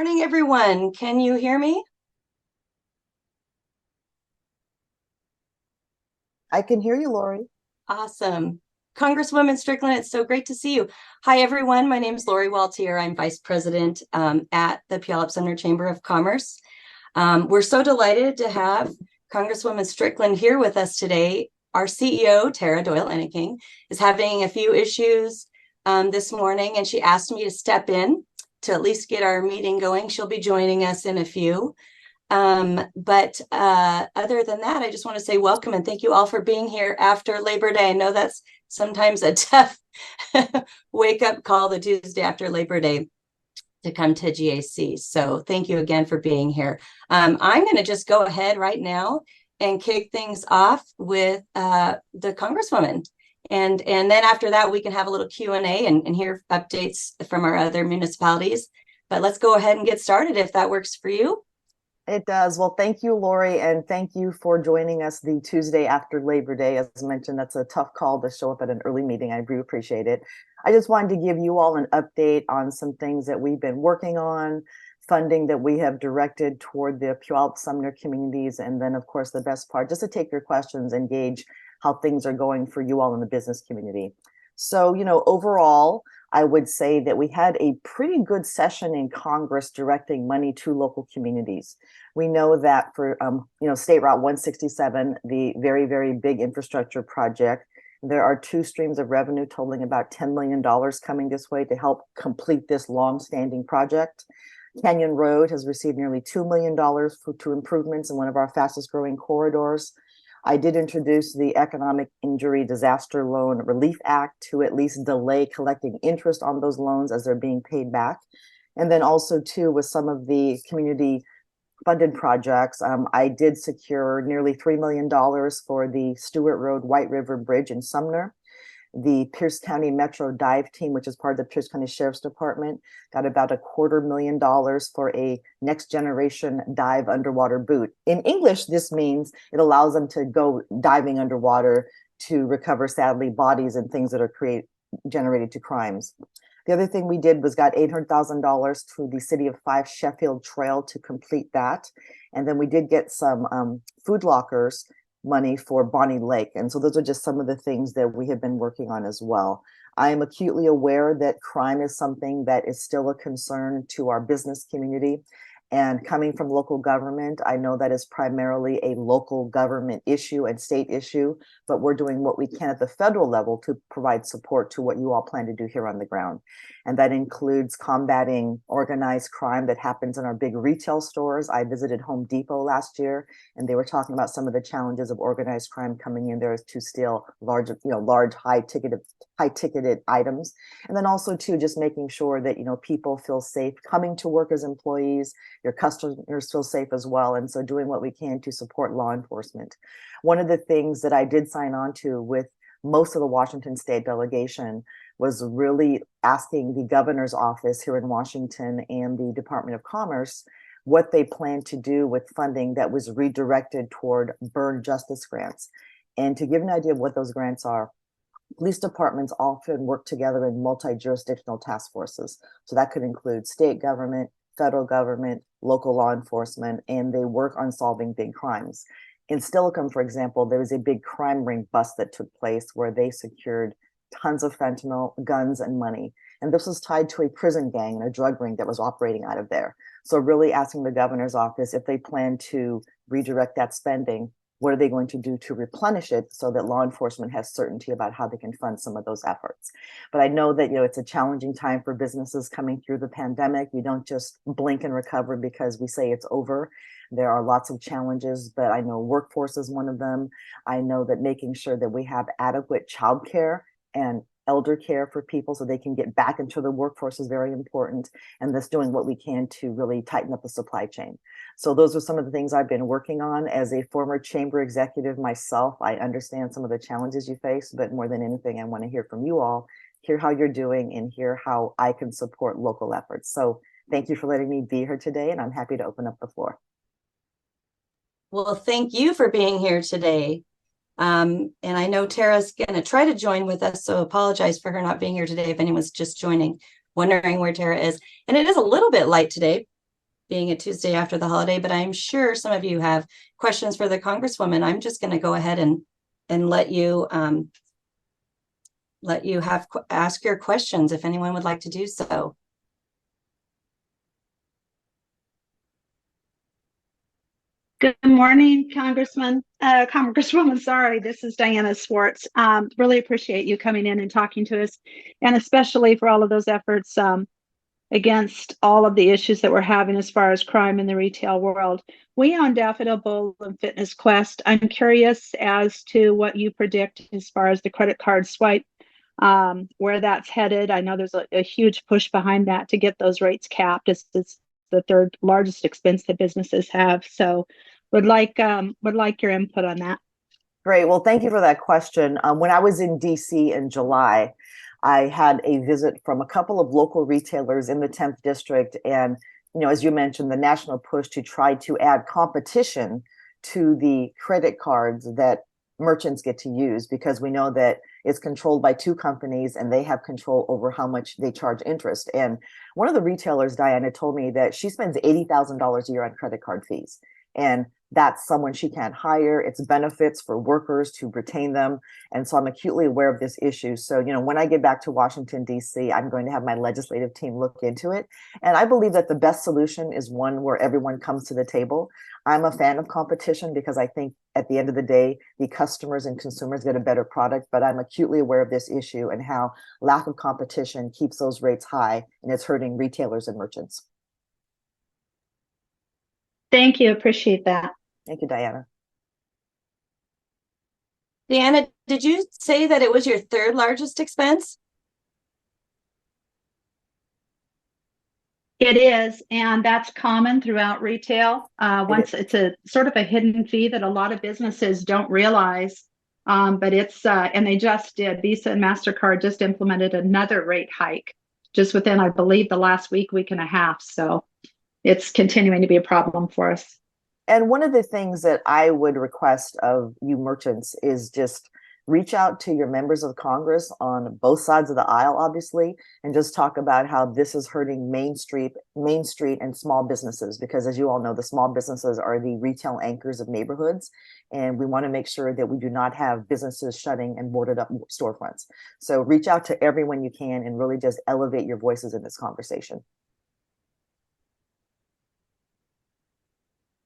Morning, everyone. Can you hear me? I can hear you, Lori. Awesome. Congresswoman Strickland, it's so great to see you. Hi, everyone. My name is Lori Waltier. I'm Vice President at the Puyallup-Sumner Chamber of Commerce. We're so delighted to have Congresswoman Strickland here with us today. Our CEO, Tara Doyle-Enneking, is having a few issues this morning, and she asked me to step in to at least get our meeting going. She'll be joining us in a few. But other than that, I just want to say welcome and thank you all for being here after Labor Day. I know that's sometimes a tough wake-up call the Tuesday after Labor Day to come to GAC. So thank you again for being here. I'm going to just go ahead right now and kick things off with the Congresswoman. And then after that, we can have a little Q&A and hear updates from our other municipalities. But let's go ahead and get started if that works for you. It does. Well, thank you, Lori, and thank you for joining us the Tuesday after Labor Day. As mentioned, that's a tough call to show up at an early meeting. I do appreciate it. I just wanted to give you all an update on some things that we've been working on, funding that we have directed toward the Puyallup-Sumner communities, and then, of course, the best part, just to take your questions and gauge how things are going for you all in the business community. So, overall, I would say that we had a pretty good session in Congress directing money to local communities. We know that for, State Route 167, the very, very big infrastructure project, there are two streams of revenue totaling about $10 million coming this way to help complete this long-standing project. Canyon Road has received nearly $2 million to improvements in one of our fastest growing corridors. I did introduce the Economic Injury Disaster Loan Relief Act to at least delay collecting interest on those loans as they're being paid back. And then also, too, with some of the community funded projects, I did secure nearly $3 million for the Stewart Road White River Bridge in Sumner. The Pierce County Metro Dive Team, which is part of the Pierce County Sheriff's Department, got about $250,000 for a next generation dive underwater boot. In English, this means it allows them to go diving underwater to recover, sadly, bodies and things that are generated to crimes. The other thing we did was got $800,000 to the City of Fife Sheffield Trail to complete that. And then we did get some food lockers money for Bonnie Lake. And so those are just some of the things that we have been working on as well. I am acutely aware that crime is something that is still a concern to our business community. And coming from local government, I know that is primarily a local government issue and state issue, but we're doing what we can at the federal level to provide support to what you all plan to do here on the ground. And that includes combating organized crime that happens in our big retail stores. I visited Home Depot last year, and they were talking about some of the challenges of organized crime coming in there to steal large, high-ticketed items. And then also, too, just making sure that, people feel safe coming to work as employees, your customers feel safe as well. And so doing what we can to support law enforcement. One of the things that I did sign on to with most of the Washington state delegation was really asking the governor's office here in Washington and the Department of Commerce what they plan to do with funding that was redirected toward burn justice grants. And to give an idea of what those grants are, police departments often work together in multi-jurisdictional task forces. So that could include state government, federal government, local law enforcement, and they work on solving big crimes. In Steilacoom, for example, there was a big crime ring bust that took place where they secured tons of fentanyl, guns, and money. And this was tied to a prison gang and a drug ring that was operating out of there. So really asking the governor's office if they plan to redirect that spending, what are they going to do to replenish it so that law enforcement has certainty about how they can fund some of those efforts? But I know that, it's a challenging time for businesses coming through the pandemic. We don't just blink and recover because we say it's over. There are lots of challenges, but I know workforce is one of them. I know that making sure that we have adequate childcare and elder care for people so they can get back into the workforce is very important. And that's doing what we can to really tighten up the supply chain. So those are some of the things I've been working on. As a former chamber executive myself, I understand some of the challenges you face, but more than anything, I want to hear from you all, hear how you're doing, and hear how I can support local efforts. So thank you for letting me be here today, and I'm happy to open up the floor. Well, thank you for being here today. And I know Tara's going to try to join with us, so apologize for her not being here today if anyone's just joining, wondering where Tara is. And it is a little bit light today. being a Tuesday after the holiday, but I'm sure some of you have questions for the Congresswoman. I'm just going to go ahead and let you ask your questions if anyone would like to do so. Good morning, Congresswoman. Sorry, this is Diana Swartz. Really appreciate you coming in and talking to us, and especially for all of those efforts against all of the issues that we're having as far as crime in the retail world. We own Daffodil Bowl and Fitness Quest. I'm curious as to what you predict as far as the credit card swipe, where that's headed. I know there's a huge push behind that to get those rates capped. It's the third largest expense that businesses have. So would like your input on that. Great. Well, thank you for that question. When I was in DC in July, I had a visit from a couple of local retailers in the 10th district. And, as you mentioned, the national push to try to add competition to the credit cards that merchants get to use, because we know that it's controlled by two companies and they have control over how much they charge interest. And one of the retailers, Diana, told me that she spends $80,000 a year on credit card fees. And that's someone she can't hire. It's benefits for workers to retain them. And so I'm acutely aware of this issue. So, when I get back to Washington, D.C., I'm going to have my legislative team look into it. And I believe that the best solution is one where everyone comes to the table. I'm a fan of competition because I think at the end of the day, the customers and consumers get a better product, but I'm acutely aware of this issue and how lack of competition keeps those rates high and it's hurting retailers and merchants. Thank you. Appreciate that. Thank you, Diana. Deanna, did you say that it was your third largest expense? It is, and that's common throughout retail. Once it's a sort of a hidden fee that a lot of businesses don't realize, but it's and they just did. Visa and MasterCard just implemented another rate hike just within, I believe, the last week and a half. So it's continuing to be a problem for us. And one of the things that I would request of you merchants is just reach out to your members of Congress on both sides of the aisle, obviously, and just talk about how this is hurting Main Street and small businesses, because as you all know, the small businesses are the retail anchors of neighborhoods. And we want to make sure that we do not have businesses shutting and boarded up storefronts. So reach out to everyone you can and really just elevate your voices in this conversation.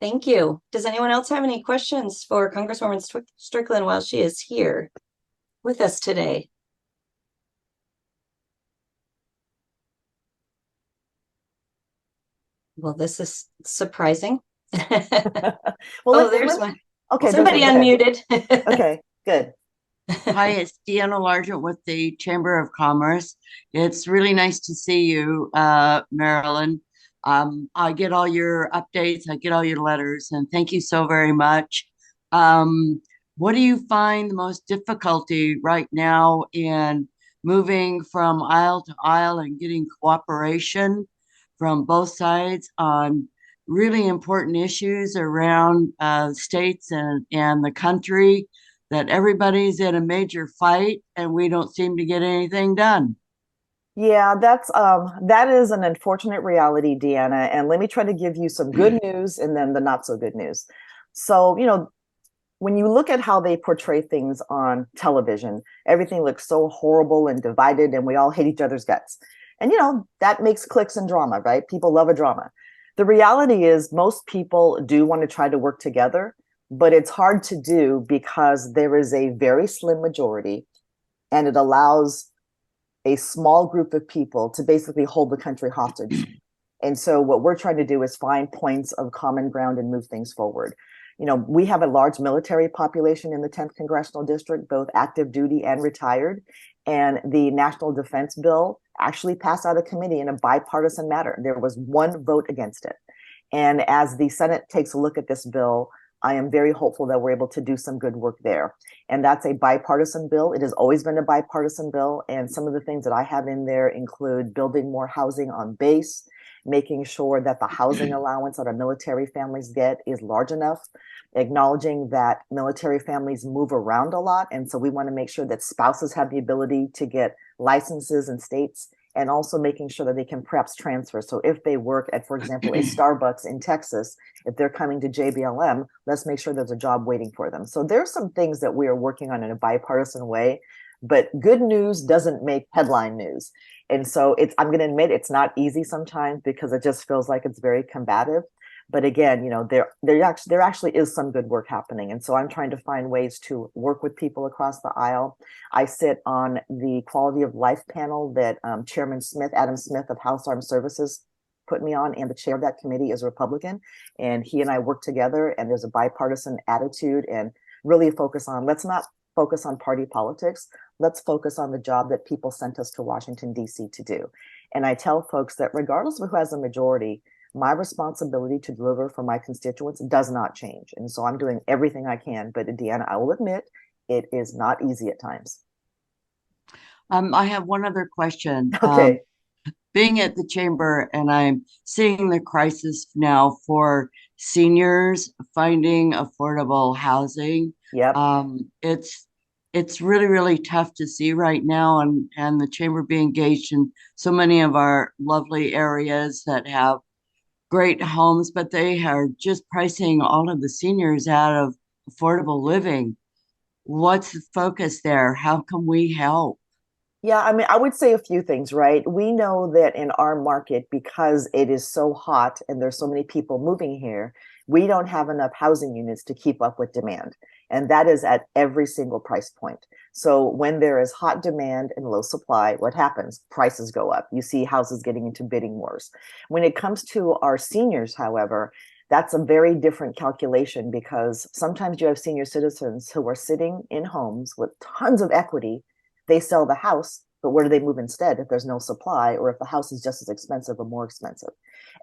Thank you. Does anyone else have any questions for Congresswoman Strickland while she is here with us today? Well, this is surprising. Well, there's one. Okay, somebody unmuted. Okay, good. Hi, it's Deanna Largent with the Chamber of Commerce. It's really nice to see you, Marilyn. I get all your updates, I get all your letters, and thank you so very much. What do you find the most difficulty right now in moving from aisle to aisle and getting cooperation from both sides on really important issues around states and the country, that everybody's in a major fight and we don't seem to get anything done? Yeah, that is an unfortunate reality, Deanna. And let me try to give you some good news and then the not so good news. So, when you look at how they portray things on television, everything looks so horrible and divided and we all hate each other's guts. And, that makes clicks and drama, right? People love a drama. The reality is most people do want to try to work together, but it's hard to do because there is a very slim majority and it allows a small group of people to basically hold the country hostage. And so what we're trying to do is find points of common ground and move things forward. We have a large military population in the 10th Congressional District, both active duty and retired. And the National Defense Bill actually passed out of committee in a bipartisan matter. There was one vote against it. And as the Senate takes a look at this bill, I am very hopeful that we're able to do some good work there. And that's a bipartisan bill. It has always been a bipartisan bill. And some of the things that I have in there include building more housing on base, making sure that the housing allowance that our military families get is large enough, acknowledging that military families move around a lot. And so we want to make sure that spouses have the ability to get licenses in states and also making sure that they can perhaps transfer. So if they work at, for example, a Starbucks in Texas, if they're coming to JBLM, let's make sure there's a job waiting for them. So there's some things that we are working on in a bipartisan way, but good news doesn't make headline news. And so I'm going to admit it's not easy sometimes because it just feels like it's very combative. But again, you know, there actually is some good work happening. And so I'm trying to find ways to work with people across the aisle. I sit on the quality of life panel that Chairman Smith, Adam Smith of House Armed Services put me on, and the chair of that committee is a Republican. And he and I work together, and there's a bipartisan attitude and really focus on, let's not focus on party politics. Let's focus on the job that people sent us to Washington, D.C. to do. And I tell folks that regardless of who has a majority, my responsibility to deliver for my constituents does not change. And so I'm doing everything I can. But Deanna, I will admit, it is not easy at times. I have one other question. Okay. Being at the chamber, and I'm seeing the crisis now for seniors finding affordable housing. Yep. It's really, really tough to see right now, and the chamber be engaged in so many of our lovely areas that have great homes, but they are just pricing all of the seniors out of affordable living. What's the focus there? How can we help? Yeah, I mean, I would say a few things, right? We know that in our market, because it is so hot and there's so many people moving here, we don't have enough housing units to keep up with demand. And that is at every single price point. So when there is hot demand and low supply, what happens? Prices go up. You see houses getting into bidding wars. When it comes to our seniors, however, that's a very different calculation, because sometimes you have senior citizens who are sitting in homes with tons of equity. They sell the house, but where do they move instead if there's no supply, or if the house is just as expensive or more expensive?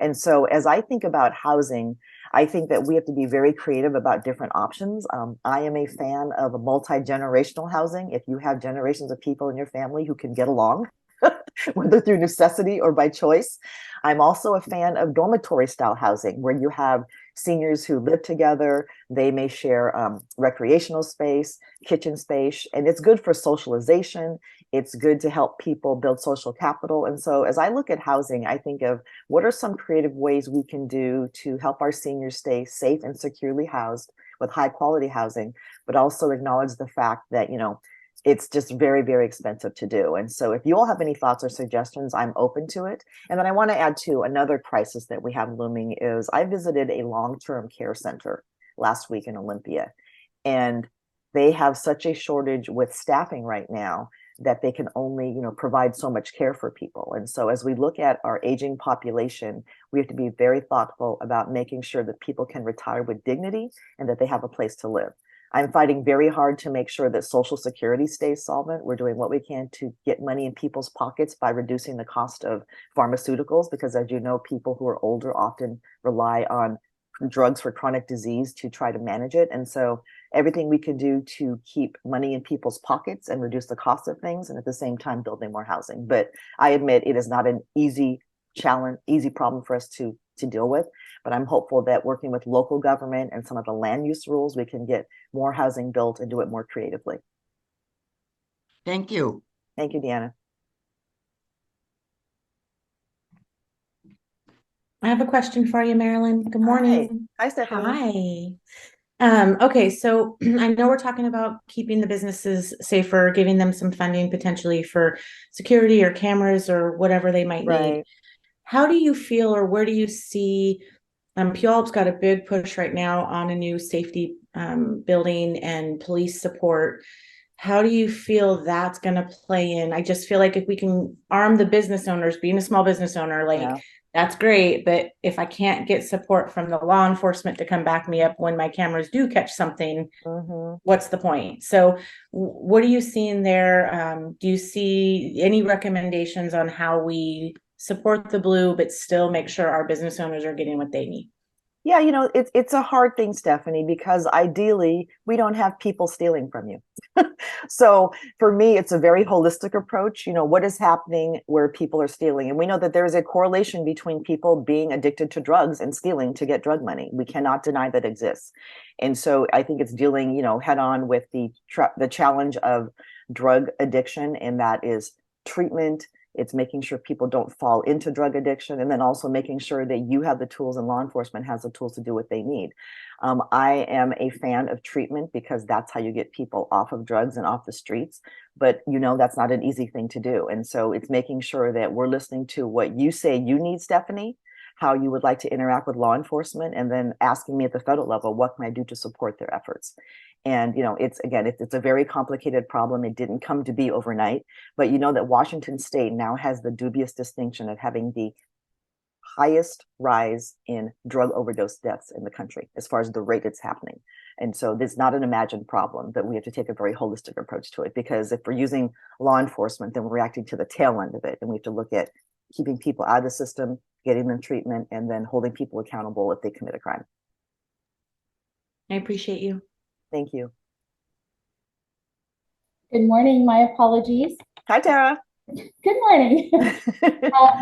And so as I think about housing, I think that we have to be very creative about different options. I am a fan of a multi-generational housing. If you have generations of people in your family who can get along, whether through necessity or by choice. I'm also a fan of dormitory style housing, where you have seniors who live together. They may share recreational space, kitchen space, and it's good for socialization. It's good to help people build social capital. And so as I look at housing, I think of what are some creative ways we can do to help our seniors stay safe and securely housed with high quality housing, but also acknowledge the fact that, you know, it's just very, very expensive to do. And so if you all have any thoughts or suggestions, I'm open to it. And then I want to add to another crisis that we have looming is I visited a long-term care center last week in Olympia, and they have such a shortage with staffing right now that they can only, you know, provide so much care for people. And so as we look at our aging population, we have to be very thoughtful about making sure that people can retire with dignity and that they have a place to live. I'm fighting very hard to make sure that Social Security stays solvent. We're doing what we can to get money in people's pockets by reducing the cost of pharmaceuticals, because as you know, people who are older often rely on drugs for chronic disease to try to manage it. And so everything we can do to keep money in people's pockets and reduce the cost of things, and at the same time building more housing. But I admit it is not an easy problem for us to deal with. But I'm hopeful that working with local government and some of the land use rules, we can get more housing built and do it more creatively. Thank you. Thank you, Deanna. I have a question for you, Marilyn. Good morning. Hi, Stephanie. Hi. Okay, so I know we're talking about keeping the businesses safer, giving them some funding potentially for security or cameras or whatever they might need. How do you feel, or where do you see Puyallup's got a big push right now on a new safety building and police support. How do you feel that's going to play in? I just feel like if we can arm the business owners, being a small business owner, that's great. But if I can't get support from the law enforcement to come back me up when my cameras do catch something, what's the point? So what are you seeing there? Do you see any recommendations on how we support the blue, but still make sure our business owners are getting what they need? Yeah, you know, it's a hard thing, Stephanie, because ideally we don't have people stealing from you. So for me, it's a very holistic approach. You know, what is happening where people are stealing? And we know that there is a correlation between people being addicted to drugs and stealing to get drug money. We cannot deny that exists. And so I think it's dealing, you know, head on with the challenge of drug addiction, and that is treatment, It's making sure people don't fall into drug addiction, and then also making sure that you have the tools and law enforcement has the tools to do what they need. I am a fan of treatment because that's how you get people off of drugs and off the streets. But that's not an easy thing to do. And so it's making sure that we're listening to what you say you need, Stephanie, how you would like to interact with law enforcement, and then asking me at the federal level, what can I do to support their efforts? And it's a very complicated problem. It didn't come to be overnight, but that Washington State now has the dubious distinction of having the highest rise in drug overdose deaths in the country as far as the rate it's happening. And so this is not an imagined problem, but we have to take a very holistic approach to it, because if we're using law enforcement, then we're reacting to the tail end of it. And we have to look at keeping people out of the system, getting them treatment, and then holding people accountable if they commit a crime. I appreciate you. Thank you. Good morning. My apologies. Hi, Tara. Good morning.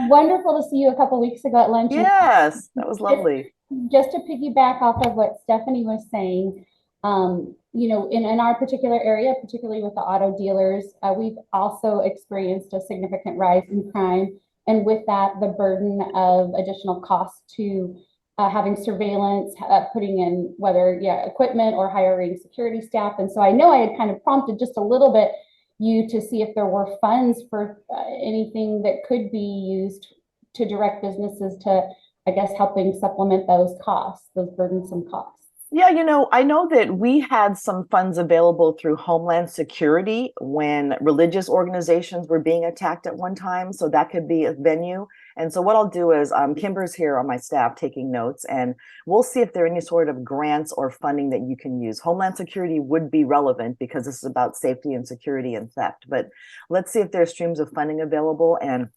Wonderful to see you a couple weeks ago at lunch. Yes, that was lovely. Just to piggyback off of what Stephanie was saying, in our particular area, particularly with the auto dealers, we've also experienced a significant rise in crime. And with that, the burden of additional costs to having surveillance, putting in whether equipment or hiring security staff. And so I know I had kind of prompted just a little bit you to see if there were funds for anything that could be used to direct businesses to, I guess, helping supplement those costs, those burdensome costs. Yeah, I know that we had some funds available through Homeland Security when religious organizations were being attacked at one time. So that could be a venue. And so what I'll do is Kimber's here on my staff taking notes, and we'll see if there are any sort of grants or funding that you can use. Homeland Security would be relevant because this is about safety and security and theft. But let's see if there are streams of funding available. And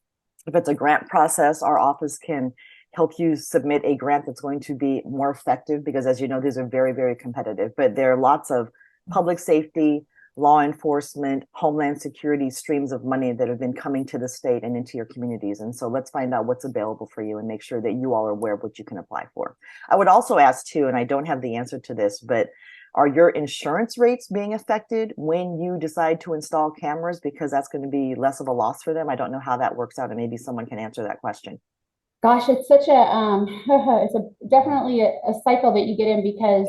if it's a grant process, our office can help you submit a grant that's going to be more effective, because as you know, these are very, very competitive. But there are lots of public safety, law enforcement, Homeland Security streams of money that have been coming to the state and into your communities. And so let's find out what's available for you and make sure that you all are aware of what you can apply for. I would also ask too, and I don't have the answer to this, but are your insurance rates being affected when you decide to install cameras? Because that's going to be less of a loss for them. I don't know how that works out, and maybe someone can answer that question. Gosh, it's such a it's definitely a cycle that you get in, because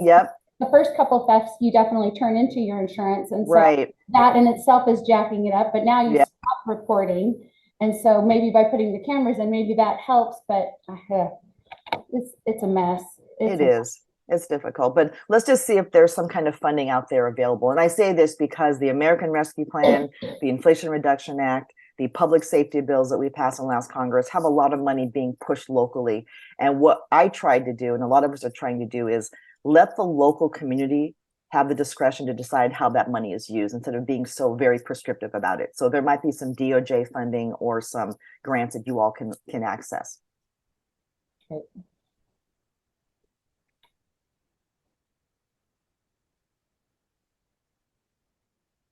the first couple thefts you definitely turn into your insurance, and so that in itself is jacking it up. But now you stop reporting, and so maybe by putting the cameras in, maybe that helps. But it's a mess. It is. It's difficult, but let's just see if there's some kind of funding out there available. And I say this because the American Rescue Plan, the Inflation Reduction Act, the public safety bills that we passed in last Congress have a lot of money being pushed locally. And what I tried to do, and a lot of us are trying to do, is let the local community have the discretion to decide how that money is used instead of being so very prescriptive about it. So there might be some DOJ funding or some grants that you all can access. Okay.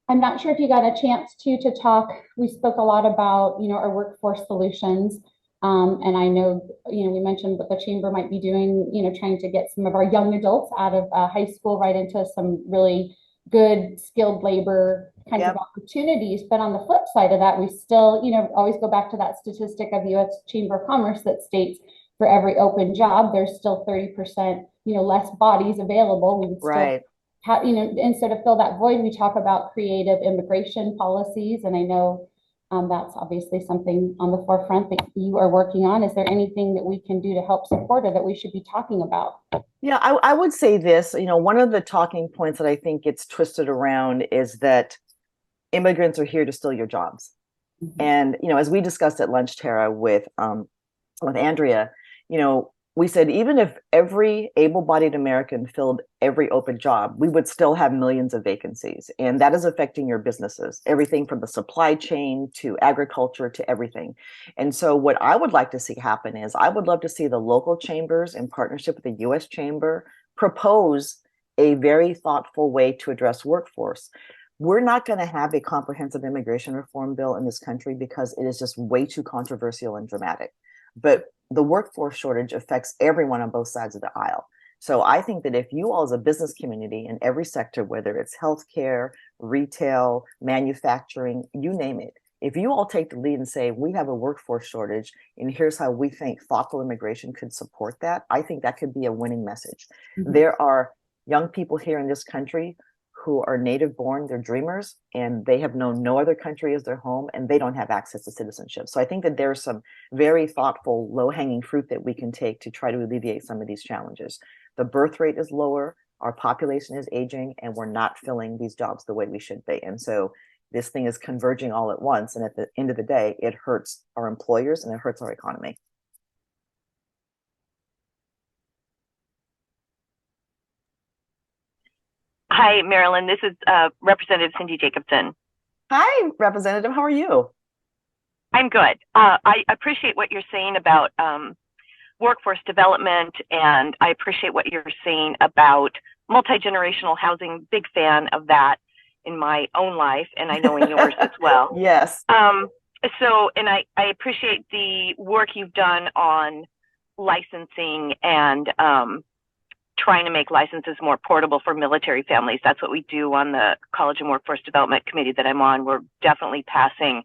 I'm not sure if you got a chance to talk. We spoke a lot about, our workforce solutions. And I know, we mentioned what the chamber might be doing, trying to get some of our young adults out of high school right into some really good skilled labor kinds of opportunities. But on the flip side of that, we still, always go back to that statistic of the U.S. Chamber of Commerce that states for every open job, there's still 30%, less bodies available. We would still and so to fill that void, we talk about creative immigration policies. And I know that's obviously something on the forefront that you are working on. Is there anything that we can do to help support or that we should be talking about? Yeah, I would say this, one of the talking points that I think gets twisted around is that immigrants are here to steal your jobs. And, as we discussed at lunch, Tara, with Andrea, we said, even if every able-bodied American filled every open job, we would still have millions of vacancies. And that is affecting your businesses, everything from the supply chain to agriculture to everything. And so what I would like to see happen is I would love to see the local chambers in partnership with the U.S. Chamber propose a very thoughtful way to address workforce. We're not going to have a comprehensive immigration reform bill in this country because it is just way too controversial and dramatic. But the workforce shortage affects everyone on both sides of the aisle. So I think that if you all as a business community in every sector, whether it's healthcare, retail, manufacturing, you name it, If you all take the lead and say, we have a workforce shortage, and here's how we think thoughtful immigration could support that, I think that could be a winning message. There are young people here in this country who are native born, they're dreamers, and they have known no other country as their home, and they don't have access to citizenship. So I think that there's some very thoughtful, low-hanging fruit that we can take to try to alleviate some of these challenges. The birth rate is lower, our population is aging, and we're not filling these jobs the way we should be. And so this thing is converging all at once. And at the end of the day, it hurts our employers and it hurts our economy. Hi, Marilyn. This is Representative Cindy Jacobson. Hi, Representative. How are you? I'm good. I appreciate what you're saying about workforce development, and I appreciate what you're saying about multi-generational housing. Big fan of that in my own life, and I know in yours as well. Yes. And I appreciate the work you've done on licensing and trying to make licenses more portable for military families. That's what we do on the College and Workforce Development Committee that I'm on. We're definitely passing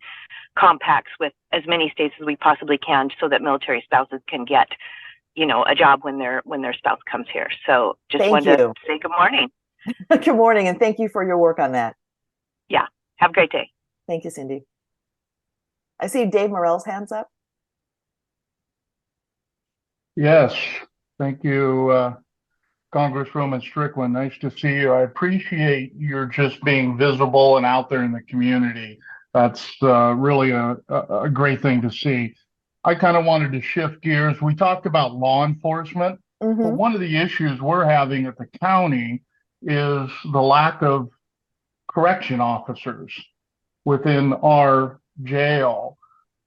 compacts with as many states as we possibly can so that military spouses can get, a job when their spouse comes here. So just wanted to say good morning. Good morning, and thank you for your work on that. Yeah, have a great day. Thank you, Cindy. I see Dave Morell's hands up. Yes, thank you, Congresswoman Strickland. Nice to see you. I appreciate your just being visible and out there in the community. That's really a great thing to see. I kind of wanted to shift gears. We talked about law enforcement, but one of the issues we're having at the county is the lack of correction officers within our jail.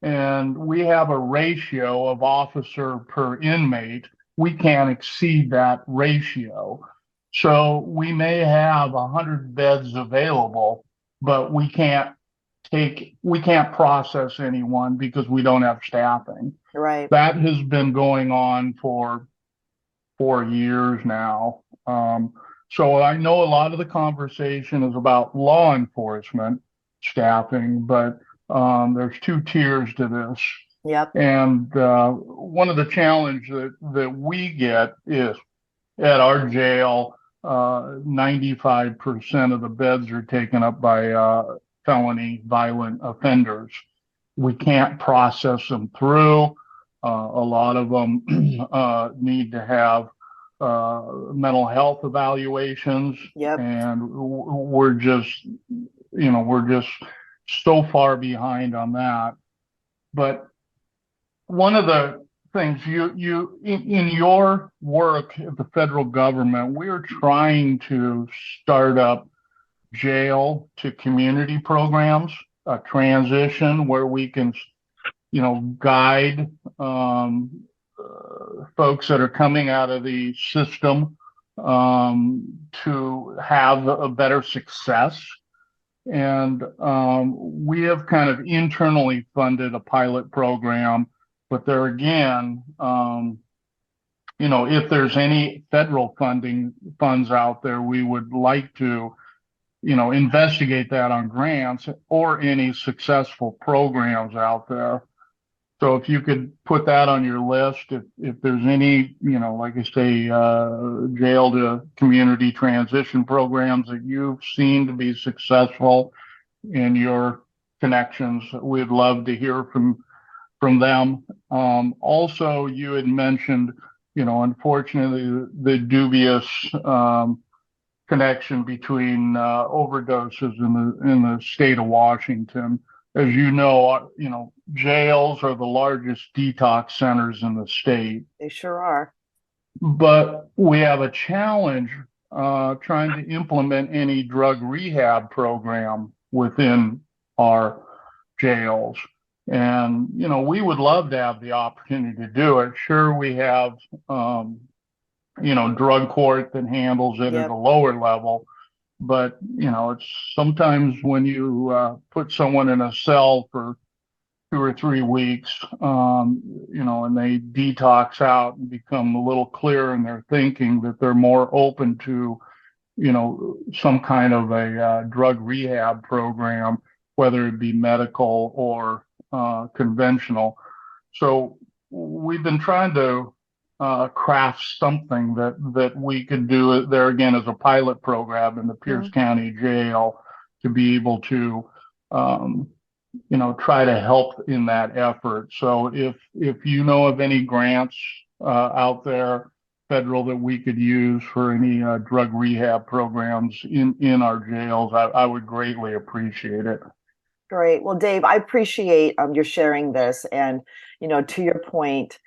And we have a ratio of officer per inmate. We can't exceed that ratio. So we may have 100 beds available, but we can't process anyone because we don't have staffing. Right. That has been going on for 4 years now. So I know a lot of the conversation is about law enforcement staffing, but there's 2 tiers to this. Yep. And one of the challenges that we get is at our jail, 95% of the beds are taken up by felony violent offenders. We can't process them through. A lot of them need to have mental health evaluations. Yep. And we're just so far behind on that. But one of the things you in your work at the federal government, we're trying to start up jail to community programs, a transition where we can, guide folks that are coming out of the system to have a better success. And we have kind of internally funded a pilot program, but there again, if there's any federal funds out there, we would like to, investigate that on grants or any successful programs out there. So if you could put that on your list, if there's any, like I say, jail to community transition programs that you've seen to be successful in your connections, we'd love to hear from them. Also, you had mentioned, unfortunately, the dubious connection between overdoses in the state of Washington. As you know, jails are the largest detox centers in the state. They sure are. But we have a challenge trying to implement any drug rehab program within our jails. And, we would love to have the opportunity to do it. Sure, we have, drug court that handles it at a lower level. But, it's sometimes when you put someone in a cell for 2 or 3 weeks, and they detox out and become a little clearer in their thinking, that they're more open to, some kind of a drug rehab program whether it be medical or conventional. So we've been trying to craft something that we could do there again as a pilot program in the Pierce County Jail to be able to try to help in that effort. So if you know of any grants out there, federal, that we could use for any drug rehab programs in our jails, I would greatly appreciate it. Great. Well, Dave, I appreciate your sharing this. And, to your point,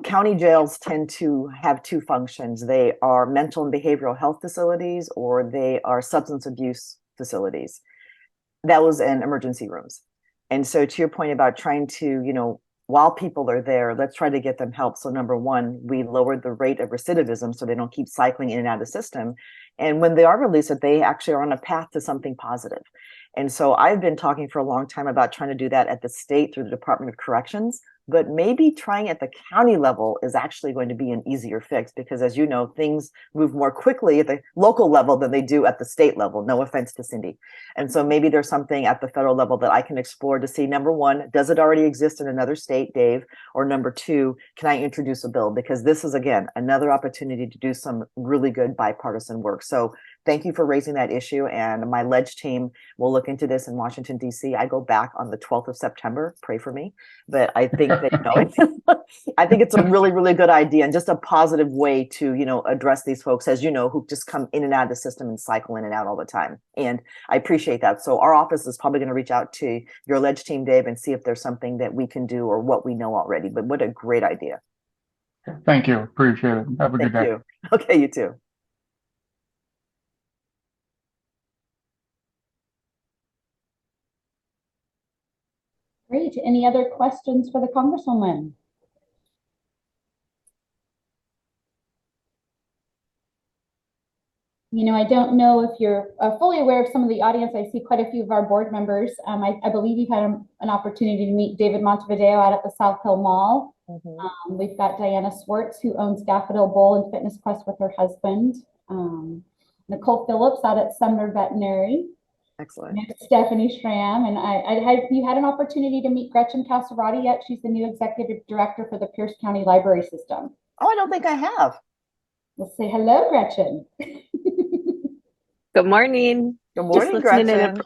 county jails tend to have two functions. They are mental and behavioral health facilities, or they are substance abuse facilities. That was in emergency rooms. And so to your point about trying to, while people are there, let's try to get them help. So number one, we lowered the rate of recidivism so they don't keep cycling in and out of the system. And when they are released, that they actually are on a path to something positive. And so I've been talking for a long time about trying to do that at the state through the Department of Corrections, but maybe trying at the county level is actually going to be an easier fix, because as you know, things move more quickly at the local level than they do at the state level. No offense to Cindy. And so maybe there's something at the federal level that I can explore to see, number one, does it already exist in another state, Dave? Or number two, can I introduce a bill? Because this is, again, another opportunity to do some really good bipartisan work. So thank you for raising that issue. And my ledge team will look into this in Washington, D.C. I go back on the 12th of September. Pray for me. But I think that, I think it's a really, really good idea and just a positive way to, address these folks, as you know, who just come in and out of the system and cycle in and out all the time. And I appreciate that. So our office is probably going to reach out to your ledge team, Dave, and see if there's something that we can do or what we know already. But what a great idea. Thank you. Appreciate it. Have a good day. Thank you. Okay, you too. Great. Any other questions for the Congresswoman? I don't know if you're fully aware of some of the audience. I see quite a few of our board members. I believe you've had an opportunity to meet David Montevideo out at the South Hill Mall. We've got Diana Swartz, who owns Daffodil Bowl and Fitness Quest with her husband. Nicole Phillips out at Sumner Veterinary. Excellent. And Stephanie Schramm. And you had an opportunity to meet Gretchen Casarati yet? She's the new executive director for the Pierce County Library System. Oh, I don't think I have. Let's say hello, Gretchen. Good morning. Good morning, Gretchen.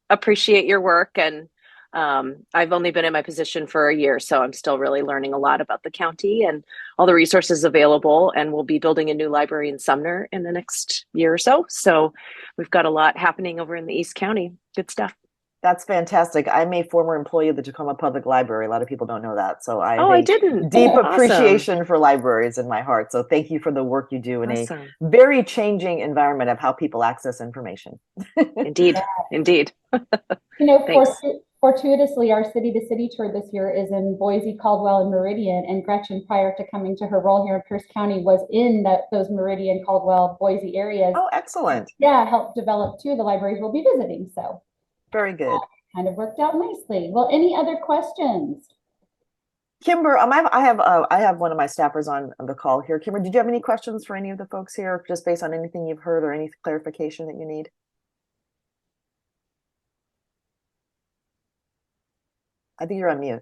Appreciate your work. And I've only been in my position for a year, so I'm still really learning a lot about the county and all the resources available. And we'll be building a new library in Sumner in the next year or so. So we've got a lot happening over in the East County. Good stuff. That's fantastic. I'm a former employee of the Tacoma Public Library. A lot of people don't know that. So I didn't. Deep Awesome. appreciation for libraries in my heart. So thank you for the work you do in Awesome. a very changing environment of how people access information. Indeed. Indeed. Fortuitously, our city-to-city tour this year is in Boise, Caldwell, and Meridian. And Gretchen, prior to coming to her role here in Pierce County, was in those Meridian, Caldwell, Boise areas. Oh, excellent. Yeah, helped develop two of the libraries we'll be visiting. So very good. Kind of worked out nicely. Well, any other questions? Kimber, I have one of my staffers on the call here. Kimber, did you have any questions for any of the folks here, just based on anything you've heard or any clarification that you need? I think you're on mute.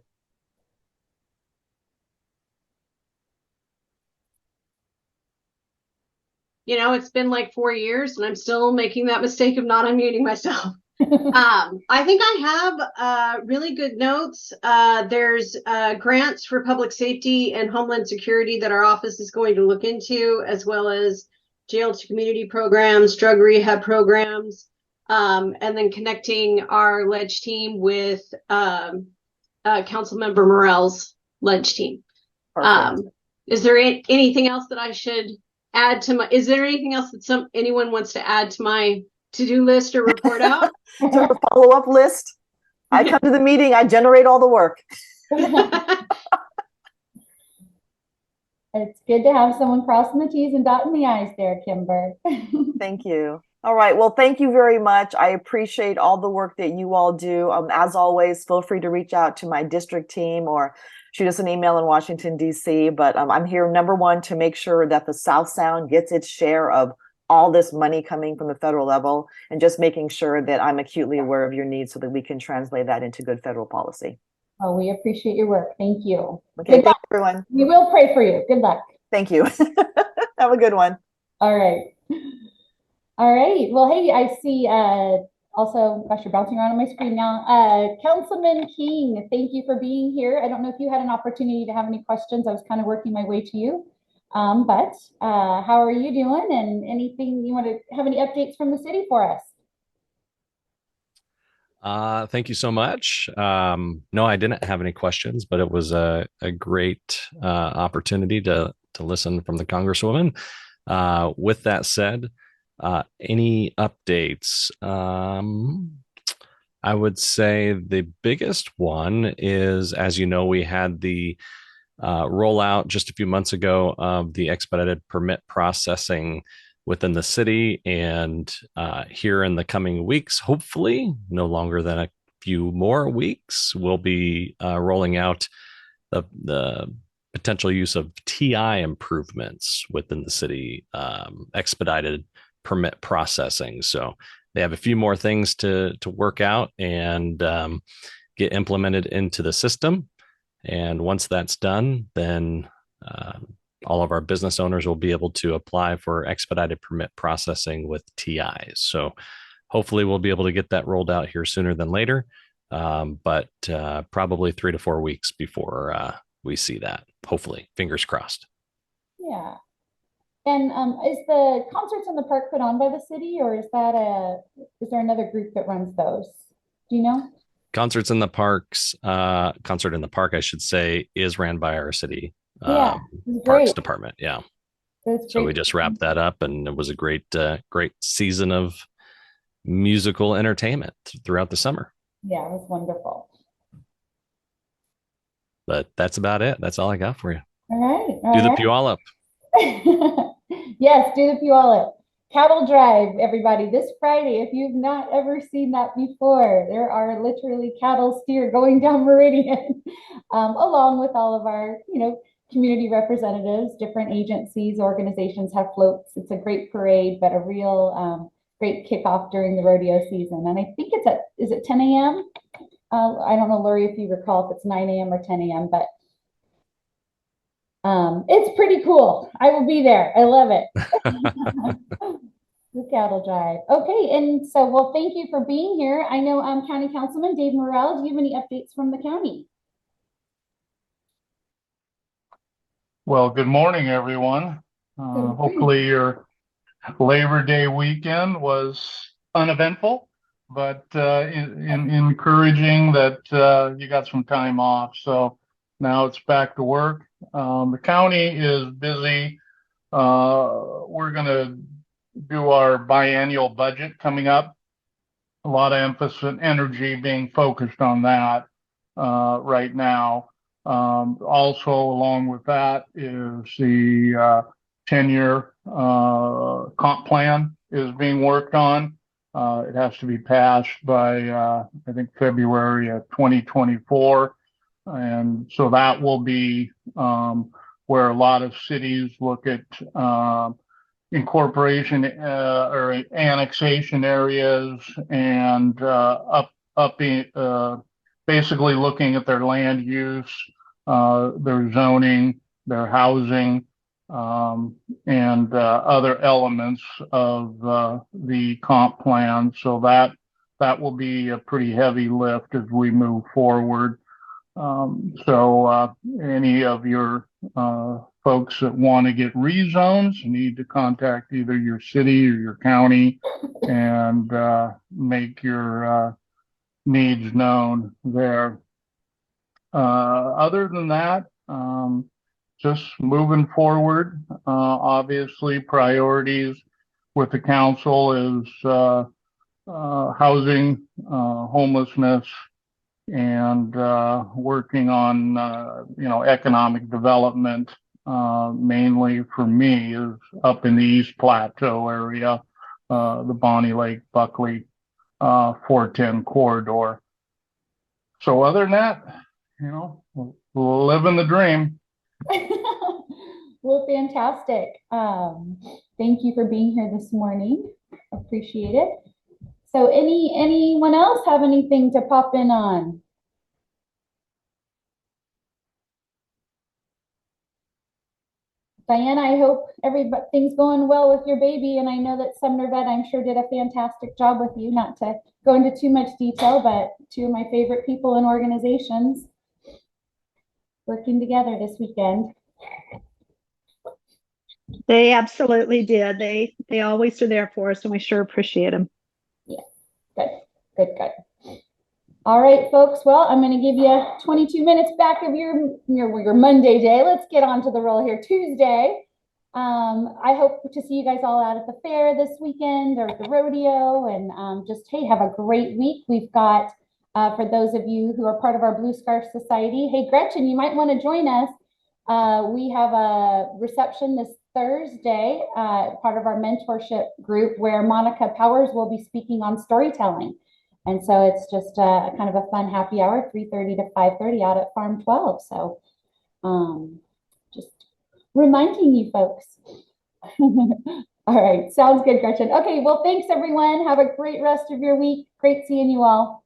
It's been like 4 years and I'm still making that mistake of not unmuting myself. I think I have really good notes. There's grants for public safety and homeland security that our office is going to look into, as well as jail to community programs, drug rehab programs, and then connecting our ledge team with Councilmember Morell's ledge team. Is there anything else that I should add to is there anything else that anyone wants to add to my to-do list or report out? To a follow-up list. I come to the meeting, I generate all the work. It's good to have someone crossing the T's and dotting the I's there, Kimber. Thank you. All right. Well, thank you very much. I appreciate all the work that you all do. As always, feel free to reach out to my district team or shoot us an email in Washington, D.C. But I'm here, number one, to make sure that the South Sound gets its share of all this money coming from the federal level, and just making sure that I'm acutely aware of your needs so that we can translate that into good federal policy. Oh, we appreciate your work. Thank you. Okay, thank you, everyone. We will pray for you. Good luck. Thank you. Have a good one. All right. All right. Well, hey, I see also, gosh, you're bouncing around on my screen now. Councilman King, thank you for being here. I don't know if you had an opportunity to have any questions. I was kind of working my way to you. But how are you doing? And anything you want to have any updates from the city for us? Thank you so much. No, I didn't have any questions, but it was a great opportunity to listen from the Congresswoman. With that said, any updates? I would say the biggest one is, as you know, we had the rollout just a few months ago of the expedited permit processing within the city. And here in the coming weeks, hopefully no longer than a few more weeks, we'll be rolling out the potential use of TI improvements within the city, expedited permit processing. So they have a few more things to work out and get implemented into the system. And once that's done, then all of our business owners will be able to apply for expedited permit processing with TIs. So hopefully we'll be able to get that rolled out here sooner than later, but probably 3 to 4 weeks before we see that. Hopefully, fingers crossed. Yeah. And is the Concerts in the Park put on by the city, or is there another group that runs those? Do you know? Concert in the Park, I should say, is ran by our city Parks Department. Yeah. So we just wrapped that up, and it was a great season of musical entertainment throughout the summer. Yeah, it was wonderful. But that's about it. That's all I got for you. All right. Do the Puyallup. Yes, do the Puyallup. Cattle Drive, everybody, this Friday. If you've not ever seen that before, there are literally cattle steer going down Meridian, along with all of our, community representatives. Different agencies, organizations have floats. It's a great parade, but a real great kickoff during the rodeo season. And I think is it 10 a.m.? I don't know, Lori, if you recall if it's 9 a.m. or 10 a.m., but it's pretty cool. I will be there. I love it. The cattle drive. Okay, and so, well, thank you for being here. I know County Councilman Dave Morrell, do you have any updates from the county? Well, good morning, everyone. Hopefully your Labor Day weekend was uneventful, but encouraging that you got some time off. So now it's back to work. The county is busy. We're going to do our biennial budget coming up. A lot of emphasis and energy being focused on that right now. Also, along with that is the 10-year comp plan is being worked on. It has to be passed by, I think, February of 2024. And so that will be where a lot of cities look at incorporation or annexation areas and basically looking at their land use, their zoning, their housing, and other elements of the comp plan. So that will be a pretty heavy lift as we move forward. So any of your folks that want to get rezones need to contact either your city or your county and make your needs known there. Other than that, just moving forward, obviously priorities with the council is housing, homelessness, and working on economic development. Mainly for me is up in the East Plateau area, the Bonnie Lake, Buckley, 410 corridor. So other than that, living the dream. Well, fantastic. Thank you for being here this morning. Appreciate it. So anyone else have anything to pop in on? Diana, I hope everything's going well with your baby, and I know that Sumner Vet, I'm sure, did a fantastic job with you. Not to go into too much detail, but two of my favorite people and organizations working together this weekend. They absolutely did. They always are there for us, and we sure appreciate them. Yeah, good. All right, folks. Well, I'm going to give you 22 minutes back of your Monday day. Let's get on to the roll here. Tuesday. I hope to see you guys all out at the fair this weekend or at the rodeo, and just, hey, have a great week. We've got, for those of you who are part of our Blue Scarf Society, hey, Gretchen, you might want to join us. We have a reception this Thursday, part of our mentorship group, where Monica Powers will be speaking on storytelling. And so it's just kind of a fun happy hour, 3:30 to 5:30 out at Farm 12. So just reminding you folks. All right, sounds good, Gretchen. Okay, well, thanks everyone. Have a great rest of your week. Great seeing you all.